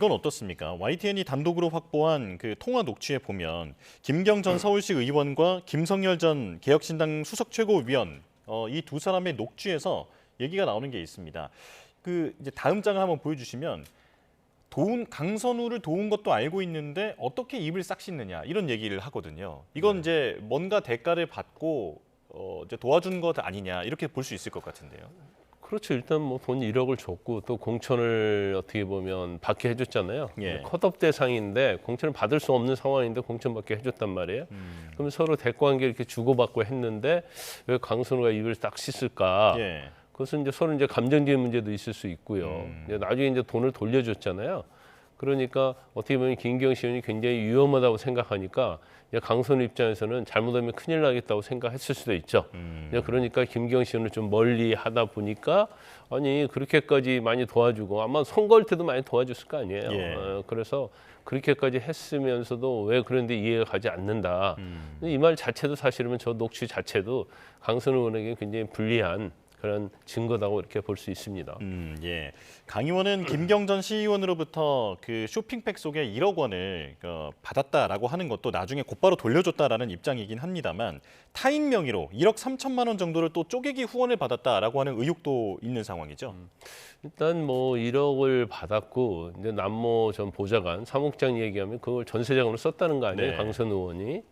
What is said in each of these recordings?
이건 어떻습니까? YTN이 단독으로 확보한 그 통화 녹취에 보면 김경 전 서울시 의원과 김성열 전 개혁신당 수석 최고위원 이 두 사람의 녹취에서 얘기가 나오는 게 있습니다. 그 이제 다음 장을 한번 보여주시면 강선우를 도운 것도 알고 있는데 어떻게 입을 싹 씻느냐 이런 얘기를 하거든요. 이건 이제 뭔가 대가를 받고 이제 도와준 것 아니냐 이렇게 볼 수 있을 것 같은데요. 그렇죠. 일단 뭐 돈 1억을 줬고 또 공천을 어떻게 보면 받게 해줬잖아요. 예. 컷업 대상인데 공천을 받을 수 없는 상황인데 공천 받게 해줬단 말이에요. 그럼 서로 대가관계 이렇게 주고받고 했는데 왜 강선우가 입을 딱 씻을까? 예. 그것은 이제 서로 이제 감정적인 문제도 있을 수 있고요. 이제 나중에 이제 돈을 돌려줬잖아요. 그러니까 어떻게 보면 김경시 의원이 굉장히 위험하다고 생각하니까 이제 강선우 입장에서는 잘못하면 큰일 나겠다고 생각했을 수도 있죠. 이제 그러니까 김경시 의원을 좀 멀리 하다 보니까 아니 그렇게까지 많이 도와주고 아마 선거할 때도 많이 도와줬을 거 아니에요. 예. 그래서 그렇게까지 했으면서도 왜 그런데 이해가 가지 않는다. 이 말 자체도 사실은 저 녹취 자체도 강선우 의원에게 굉장히 불리한 그런 증거다고 이렇게 볼 수 있습니다. 예. 강 의원은 김경 전 시의원으로부터 그 쇼핑백 속에 1억 원을 받았다라고 하는 것도 나중에 곧바로 돌려줬다라는 입장이긴 합니다만 타인 명의로 1억 3천만 원 정도를 또 쪼개기 후원을 받았다라고 하는 의혹도 있는 상황이죠. 일단 뭐 1억을 받았고 이제 남모 전 보좌관 사무국장 얘기하면 그걸 전세자금으로 썼다는 거 아니에요, 네. 강선우 의원이.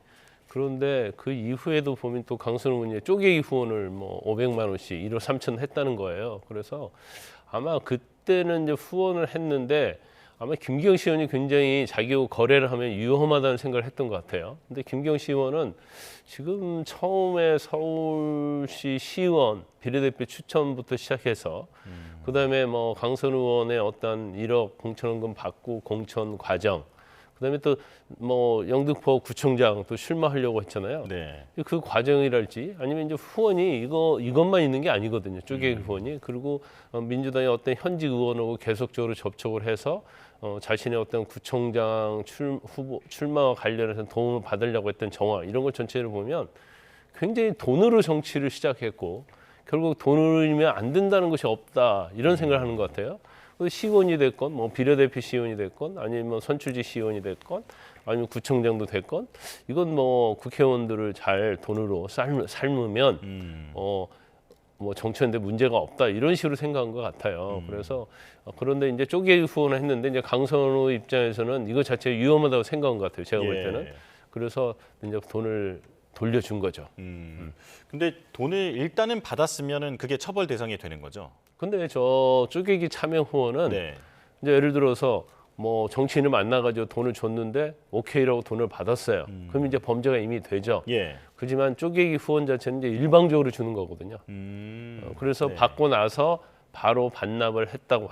그런데 그 이후에도 보면 또 강선우 의원이 쪼개기 후원을 뭐 500만 원씩 1억 3천 했다는 거예요. 그래서 아마 그때는 이제 후원을 했는데 아마 김경시 의원이 굉장히 자기하고 거래를 하면 위험하다는 생각을 했던 것 같아요. 근데 김경시 의원은 지금 처음에 서울시 시의원 비례대표 추천부터 시작해서 그다음에 뭐 강선우 의원의 어떤 1억 공천원금 받고 공천 과정 그다음에 또 뭐 영등포 구청장 또 출마하려고 했잖아요. 네. 그 과정이랄지 아니면 이제 후원이 이것만 있는 게 아니거든요. 쪼개기 후원이. 그리고 민주당의 어떤 현직 의원하고 계속적으로 접촉을 해서 자신의 어떤 구청장 출마와 관련해서 도움을 받으려고 했던 정황 이런 걸 전체를 보면 굉장히 돈으로 정치를 시작했고 결국 돈으로면 안 된다는 것이 없다 이런 생각을 하는 것 같아요. 시의원이 됐건 뭐 비례대표 시의원이 됐건 아니면 선출직 시의원이 됐건 아니면 구청장도 됐건 이건 뭐 국회의원들을 잘 돈으로 삶으면 뭐 정치하는데 문제가 없다 이런 식으로 생각한 것 같아요. 그래서 그런데 이제 쪼개기 후원을 했는데 이제 강선우 입장에서는 이거 자체가 위험하다고 생각한 것 같아요. 제가 볼 때는. 그래서 이제 돈을 돌려준 거죠. 근데 돈을 일단은 받았으면은 그게 처벌 대상이 되는 거죠. 근데 저 쪼개기 차명 후원은 네. 이제 예를 들어서 뭐 정치인을 만나가지고 돈을 줬는데 오케이라고 돈을 받았어요. 그럼 이제 범죄가 이미 되죠. 예. 그렇지만 쪼개기 후원 자체는 이제 일방적으로 주는 거거든요. 그래서 네. 받고 나서 바로 반환을 했다고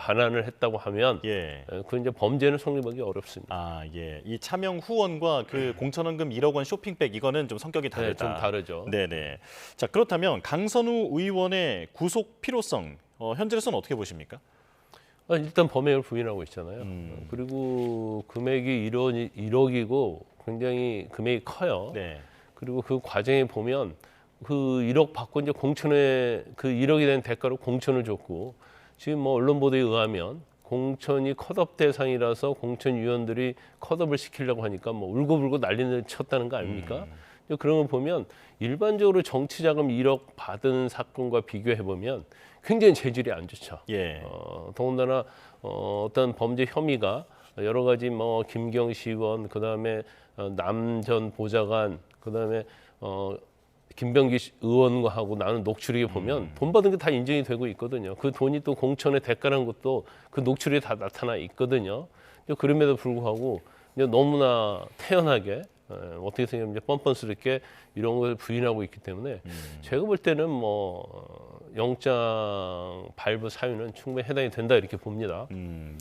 하면 예. 그 이제 범죄는 성립하기 어렵습니다. 아, 예. 이 차명 후원과 그 공천원금 1억 원 쇼핑백 이거는 좀 성격이 네, 다르다. 좀 다르죠. 네네. 자, 그렇다면 강선우 의원의 구속 필요성 현재로서는 어떻게 보십니까? 일단 범행을 부인하고 있잖아요. 그리고 금액이 1억이고 굉장히 금액이 커요. 네. 그리고 그 과정에 보면 그 1억 받고 이제 공천에 그 1억이 된 대가로 공천을 줬고 지금 뭐 언론 보도에 의하면 공천이 컷업 대상이라서 공천위원들이 컷업을 시키려고 하니까 뭐 울고불고 난리를 쳤다는 거 아닙니까? 그런 걸 보면 일반적으로 정치자금 1억 받은 사건과 비교해 보면 굉장히 재질이 안 좋죠. 예. 더군다나 어떤 범죄 혐의가 여러 가지 뭐 김경시 의원 그다음에 남 전 보좌관 그다음에 김병기 의원과 하고 나는 녹취록에 보면 돈 받은 게 다 인정이 되고 있거든요. 그 돈이 또 공천의 대가라는 것도 그 녹취록에 다 나타나 있거든요. 그럼에도 불구하고 너무나 태연하게 어떻게 생각하면 이제 뻔뻔스럽게 이런 걸 부인하고 있기 때문에 제가 볼 때는 뭐 영장 발부 사유는 충분히 해당이 된다 이렇게 봅니다.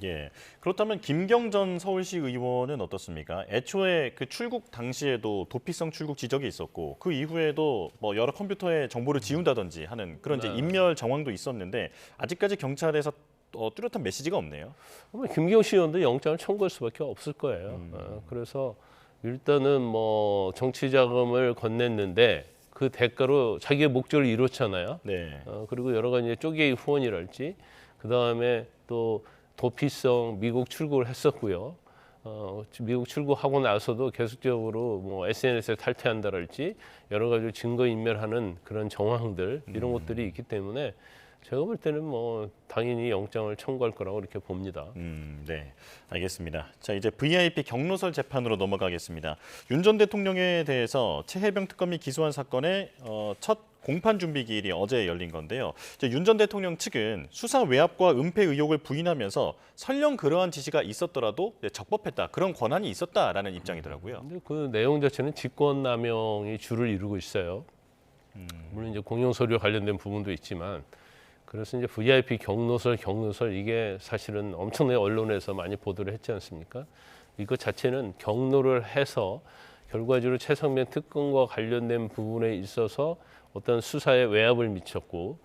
예. 그렇다면 김경 전 서울시 의원은 어떻습니까? 애초에 그 출국 당시에도 도피성 출국 지적이 있었고 그 이후에도 뭐 여러 컴퓨터에 정보를 지운다든지 하는 그런 이제 인멸 정황도 있었는데 아직까지 경찰에서 뚜렷한 메시지가 없네요. 아마 김경시 의원도 영장을 청구할 수밖에 없을 거예요. 그래서 일단은 뭐 정치 자금을 건넸는데 그 대가로 자기의 목적을 이뤘잖아요. 네. 그리고 여러 가지 쪼개기 후원이랄지 그 다음에 또 도피성 미국 출국을 했었고요. 미국 출국하고 나서도 계속적으로 뭐 SNS에 탈퇴한다랄지 여러 가지 증거 인멸하는 그런 정황들 이런 것들이 있기 때문에 제가 볼 때는 뭐 당연히 영장을 청구할 거라고 이렇게 봅니다. 네, 알겠습니다. 자, 이제 VIP 경로설 재판으로 넘어가겠습니다. 윤 전 대통령에 대해서 최혜병 특검이 기소한 사건의 첫 공판 준비 기일이 어제 열린 건데요. 윤 전 대통령 측은 수사 외압과 은폐 의혹을 부인하면서 설령 그러한 지시가 있었더라도 적법했다, 그런 권한이 있었다라는 입장이더라고요. 근데 그 내용 자체는 직권남용이 주를 이루고 있어요. 물론 이제 공용 서류 관련된 부분도 있지만. 그래서 이제 VIP 경로설 이게 사실은 엄청나게 언론에서 많이 보도를 했지 않습니까? 이것 자체는 경로를 해서 결과적으로 최상병 특검과 관련된 부분에 있어서 어떤 수사에 외압을 미쳤고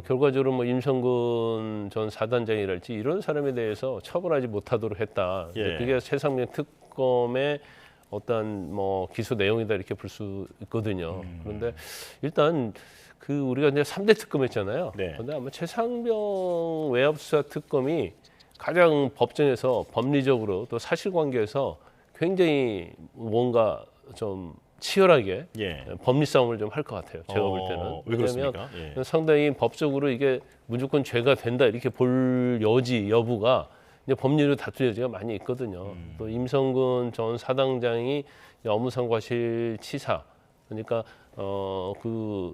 결과적으로 뭐 임성근 전 사단장이랄지 이런 사람에 대해서 처벌하지 못하도록 했다. 예. 그게 최상병 특검의 어떤 뭐 기소 내용이다 이렇게 볼 수 있거든요. 그런데 일단 그 우리가 이제 3대 특검했잖아요. 네. 그런데 아마 최상병 외압수사 특검이 가장 법정에서 법리적으로 또 사실관계에서 굉장히 뭔가 좀 치열하게 예. 법리 싸움을 좀 할 것 같아요. 제가 볼 때는. 왜 왜냐하면 그렇습니까? 예. 상당히 법적으로 이게 무조건 죄가 된다 이렇게 볼 여부가 이제 법리로 다툴 여지가 많이 있거든요. 또 임성근 전 사당장이 업무상 과실치사 그러니까 그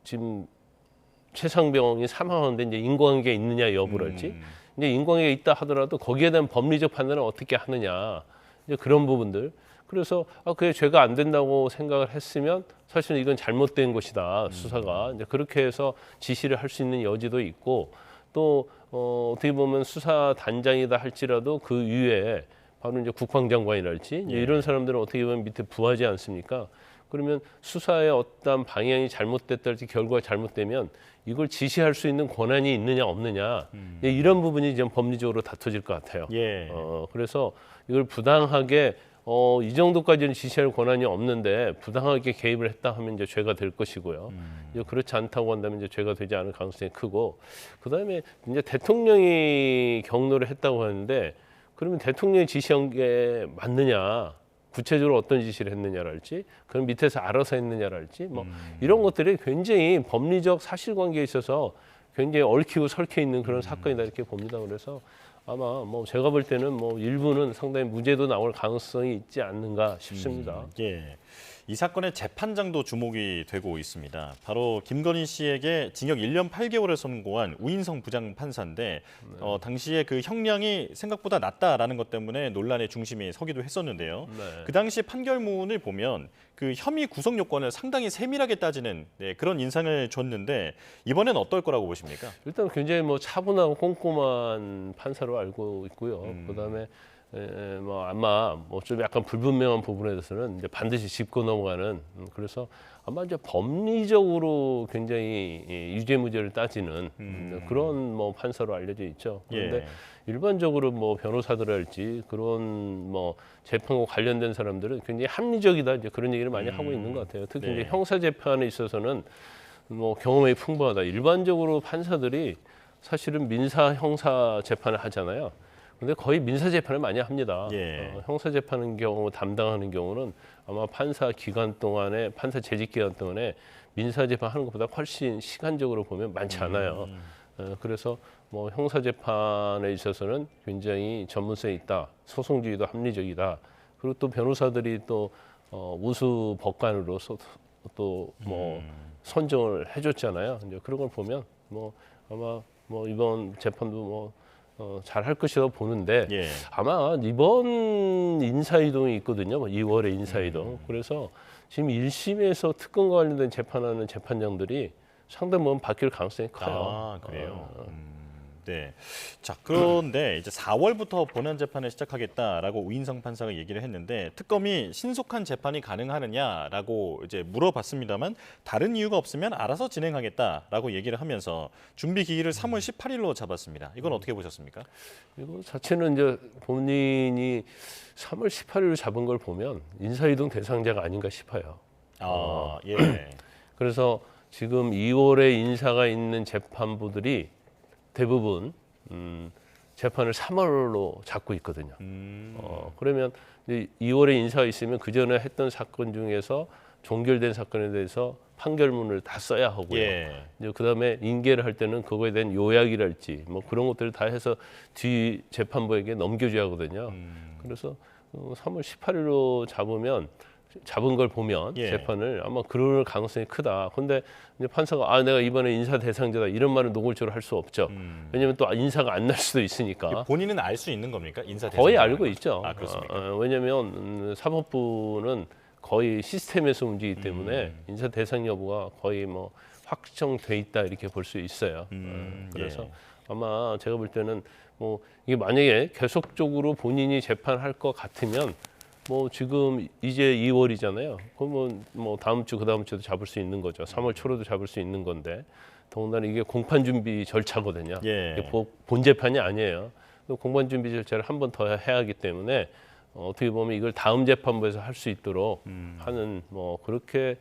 지금 최상병이 사망하는데 이제 인과관계 있느냐 여부랄지 이제 인과관계 있다 하더라도 거기에 대한 법리적 판단을 어떻게 하느냐 이제 그런 부분들. 그래서 그게 죄가 안 된다고 생각을 했으면 사실은 이건 잘못된 것이다 수사가 이제 그렇게 해서 지시를 할 수 있는 여지도 있고 또 어떻게 보면 수사 단장이다 할지라도 그 위에 바로 이제 국방장관이랄지 이제 이런 사람들은 어떻게 보면 밑에 부하지 않습니까? 그러면 수사의 어떤 방향이 잘못됐다든지 결과가 잘못되면 이걸 지시할 수 있는 권한이 있느냐 없느냐 이런 부분이 좀 법리적으로 다퉈질 것 같아요. 예. 그래서 이걸 부당하게 이 정도까지는 지시할 권한이 없는데 부당하게 개입을 했다 하면 이제 죄가 될 것이고요. 이제 그렇지 않다고 한다면 이제 죄가 되지 않을 가능성이 크고 그다음에 이제 대통령이 경로를 했다고 하는데 그러면 대통령이 지시한 게 맞느냐? 구체적으로 어떤 지시를 했느냐랄지, 그럼 밑에서 알아서 했느냐랄지, 뭐 이런 것들이 굉장히 법리적 사실관계에 있어서 굉장히 얽히고 설켜 있는 그런 사건이다 이렇게 봅니다. 그래서 아마 뭐 제가 볼 때는 뭐 일부는 상당히 무죄도 나올 가능성이 있지 않는가 싶습니다. 예. 이 사건의 재판장도 주목이 되고 있습니다. 바로 김건희 씨에게 징역 1년 8개월을 선고한 우인성 부장판사인데 당시에 그 형량이 생각보다 낮다라는 것 때문에 논란의 중심에 서기도 했었는데요. 네. 그 당시 판결문을 보면 그 혐의 구성 요건을 상당히 세밀하게 따지는 그런 인상을 줬는데 이번엔 어떨 거라고 보십니까? 일단 굉장히 뭐 차분하고 꼼꼼한 판사로 알고 있고요. 그다음에 뭐 아마 뭐 좀 약간 불분명한 부분에 대해서는 이제 반드시 짚고 넘어가는 그래서 아마 이제 법리적으로 굉장히 유죄무죄를 따지는 그런 뭐 판사로 알려져 있죠. 그런데 예. 일반적으로 뭐 변호사들할지 그런 뭐 재판과 관련된 사람들은 굉장히 합리적이다 이제 그런 얘기를 많이 하고 있는 것 같아요. 특히 네. 이제 형사 재판에 있어서는 뭐 경험이 풍부하다. 일반적으로 판사들이 사실은 민사 형사 재판을 하잖아요. 근데 거의 민사 재판을 많이 합니다. 예. 형사 재판의 경우 담당하는 경우는 아마 판사 기간 동안에 판사 재직 기간 동안에 민사 재판 하는 것보다 훨씬 시간적으로 보면 많지 않아요. 그래서 뭐 형사 재판에 있어서는 굉장히 전문성이 있다. 소송주의도 합리적이다. 그리고 또 변호사들이 또 우수 법관으로 또 뭐 선정을 해줬잖아요. 이제 그런 걸 보면 뭐 아마 뭐 이번 재판도 뭐 잘할 것이라고 보는데 예. 아마 이번 인사이동이 있거든요. 2월에 인사이동. 그래서 지금 1심에서 특검과 관련된 재판하는 재판장들이 상당히 뭐 바뀔 가능성이 커요. 아, 그래요. 네. 자, 그런데 이제 4월부터 본안 재판을 시작하겠다라고 우인성 판사가 얘기를 했는데 특검이 신속한 재판이 가능하느냐라고 이제 물어봤습니다만 다른 이유가 없으면 알아서 진행하겠다라고 얘기를 하면서 준비 기일을 3월 18일로 잡았습니다. 이건 어떻게 보셨습니까? 이거 자체는 이제 본인이 3월 18일로 잡은 걸 보면 인사이동 대상자가 아닌가 싶어요. 아, 예. 그래서 지금 2월에 인사가 있는 재판부들이 대부분 재판을 3월로 잡고 있거든요. 그러면 이제 2월에 인사가 있으면 그 전에 했던 사건 중에서 종결된 사건에 대해서 판결문을 다 써야 하고요. 예. 이제 그다음에 인계를 할 때는 그거에 대한 요약이랄지 뭐 그런 것들을 다 해서 뒤 재판부에게 넘겨줘야 하거든요. 그래서 3월 18일로 잡은 걸 보면 예. 재판을 아마 그럴 가능성이 크다. 근데 이제 판사가 내가 이번에 인사 대상자다 이런 말은 노골적으로 할 수 없죠. 왜냐하면 또 인사가 안 날 수도 있으니까. 본인은 알 수 있는 겁니까? 인사 거의 대상자라는 알고 걸? 있죠. 아, 그렇습니까? 왜냐하면 사법부는 거의 시스템에서 움직이기 때문에 인사 대상 여부가 거의 뭐 확정돼 있다 이렇게 볼 수 있어요. 그래서 예. 아마 제가 볼 때는 뭐 이게 만약에 계속적으로 본인이 재판할 것 같으면 뭐 지금 이제 2월이잖아요. 그러면 뭐 다음 주 그다음 주도 잡을 수 있는 거죠. 3월 초로도 잡을 수 있는 건데 더군다나 이게 공판 준비 절차거든요. 예. 이게 본 재판이 아니에요. 공판 준비 절차를 한 번 더 해야 하기 때문에 어떻게 보면 이걸 다음 재판부에서 할 수 있도록 하는 뭐 그렇게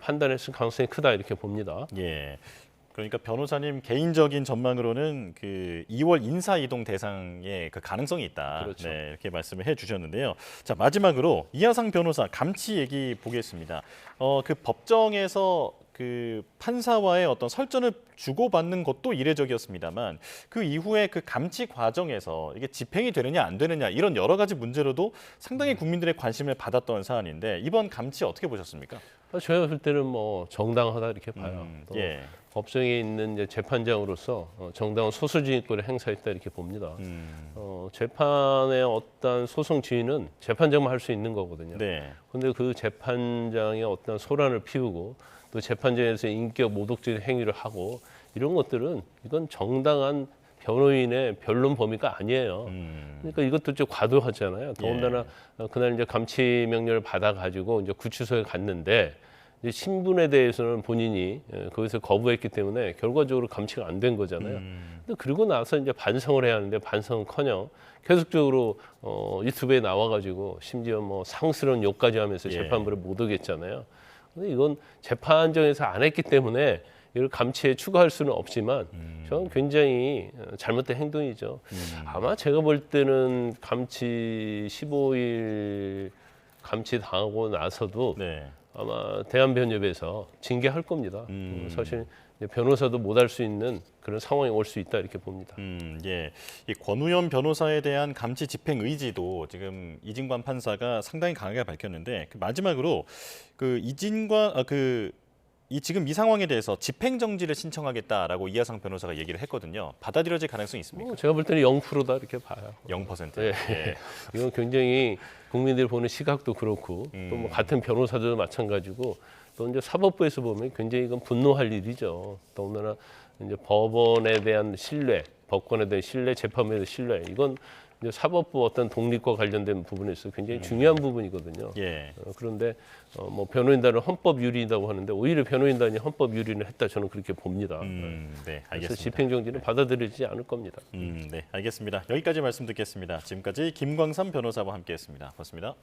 판단했을 가능성이 크다 이렇게 봅니다. 예. 그러니까 변호사님 개인적인 전망으로는 그 2월 인사 이동 대상의 그 가능성이 있다. 그렇죠. 네, 이렇게 말씀을 해주셨는데요. 자, 마지막으로 이하상 변호사 감치 얘기 보겠습니다. 그 법정에서 그 판사와의 어떤 설전을 주고받는 것도 이례적이었습니다만 그 이후에 그 감치 과정에서 이게 집행이 되느냐 안 되느냐 이런 여러 가지 문제로도 상당히 국민들의 관심을 받았던 사안인데 이번 감치 어떻게 보셨습니까? 제가 볼 때는 뭐 정당하다 이렇게 봐요. 또 예. 법정에 있는 이제 재판장으로서 정당한 소수 지휘권을 행사했다 이렇게 봅니다. 재판의 어떤 소송 지휘는 재판장만 할 수 있는 거거든요. 네. 그런데 그 재판장의 어떤 소란을 피우고 또 재판장에서 인격 모독적인 행위를 하고 이런 것들은 이건 정당한 변호인의 변론 범위가 아니에요. 그러니까 이것도 좀 과도하잖아요. 더군다나 그날 이제 감치 명령을 받아가지고 이제 구치소에 갔는데 이제 신분에 대해서는 본인이 거기서 거부했기 때문에 결과적으로 감치가 안 된 거잖아요. 근데 그리고 나서 이제 반성을 해야 하는데 반성은커녕 계속적으로 유튜브에 나와가지고 심지어 뭐 상스러운 욕까지 하면서 예. 재판부를 못 오겠잖아요. 근데 이건 재판정에서 안 했기 때문에 이걸 감치에 추가할 수는 없지만 저는 굉장히 잘못된 행동이죠. 아마 제가 볼 때는 감치 15일 감치 당하고 나서도 네. 아마 대한변협에서 징계할 겁니다. 사실 변호사도 못 할 수 있는 그런 상황이 올 수 있다 이렇게 봅니다. 예. 이 권우현 변호사에 대한 감치 집행 의지도 지금 이진관 판사가 상당히 강하게 밝혔는데 그 마지막으로 그 지금 이 상황에 대해서 집행 정지를 신청하겠다라고 이하상 변호사가 얘기를 했거든요. 받아들여질 가능성이 있습니까? 제가 볼 때는 0%다 이렇게 봐요. 0%. 예. 예. 이건 굉장히 국민들이 보는 시각도 그렇고 또 뭐 같은 변호사들도 마찬가지고 또 이제 사법부에서 보면 굉장히 이건 분노할 일이죠. 더군다나 이제 법원에 대한 신뢰, 법권에 대한 신뢰, 재판부에 대한 신뢰 이건 이제 사법부 어떤 독립과 관련된 부분에서 굉장히 중요한 부분이거든요. 예. 그런데 뭐 변호인단은 헌법 유린이라고 하는데 오히려 변호인단이 헌법 유린을 했다 저는 그렇게 봅니다. 네, 그래서 알겠습니다. 집행정지는 받아들이지 않을 겁니다. 네, 알겠습니다. 여기까지 말씀 듣겠습니다. 지금까지 김광삼 변호사와 함께했습니다. 고맙습니다.